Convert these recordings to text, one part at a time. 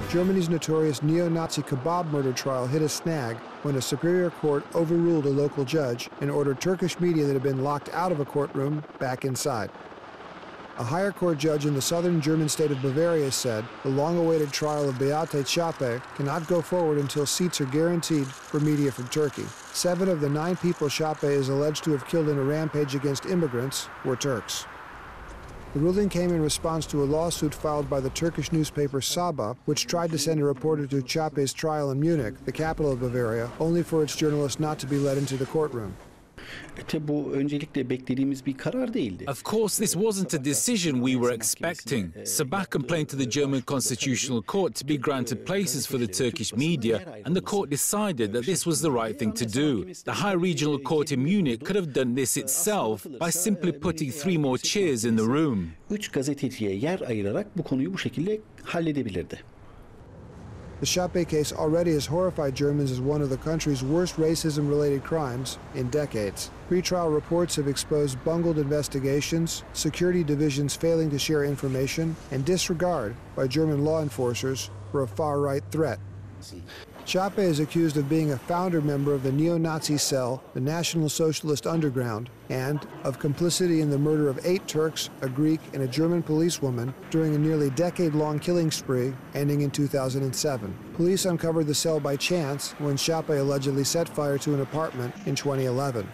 Germany's notorious neo-Nazi kebab murder trial hit a snag when a superior court overruled a local judge and ordered Turkish media that had been locked out of a courtroom back inside. A higher court judge in the southern German state of Bavaria said the long-awaited trial of Beate Zschäpe cannot go forward until seats are guaranteed for media from Turkey. 7 of the 9 people Zschäpe is alleged to have killed in a rampage against immigrants were Turks. The ruling came in response to a lawsuit filed by the Turkish newspaper Sabah, which tried to send a reporter to Zschäpe's trial in Munich, the capital of Bavaria, only for its journalist not to be let into the courtroom. Of course, this wasn't a decision we were expecting. Sabah complained to the German Constitutional Court to be granted places for the Turkish media, and the court decided that this was the right thing to do. The High Regional Court in Munich could have done this itself by simply putting 3 more chairs in the room. The Zschäpe case already has horrified Germans as one of the country's worst racism-related crimes in decades. Pre-trial reports have exposed bungled investigations, security divisions failing to share information, and disregard by German law enforcers for a far-right threat. Zschäpe is accused of being a founder member of the neo-Nazi cell, the National Socialist Underground, and of complicity in the murder of 8 Turks, a Greek, and a German policewoman during a nearly decade-long killing spree ending in 2007. Police uncovered the cell by chance when Zschäpe allegedly set fire to an apartment in 2011.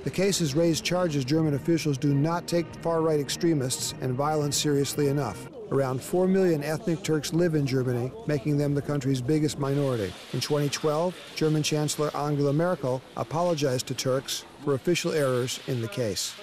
The case has raised charges German officials do not take far-right extremists and violence seriously enough. Around 4 million ethnic Turks live in Germany, making them the country's biggest minority. In 2012, German Chancellor Angela Merkel apologized to Turks for official errors in the case.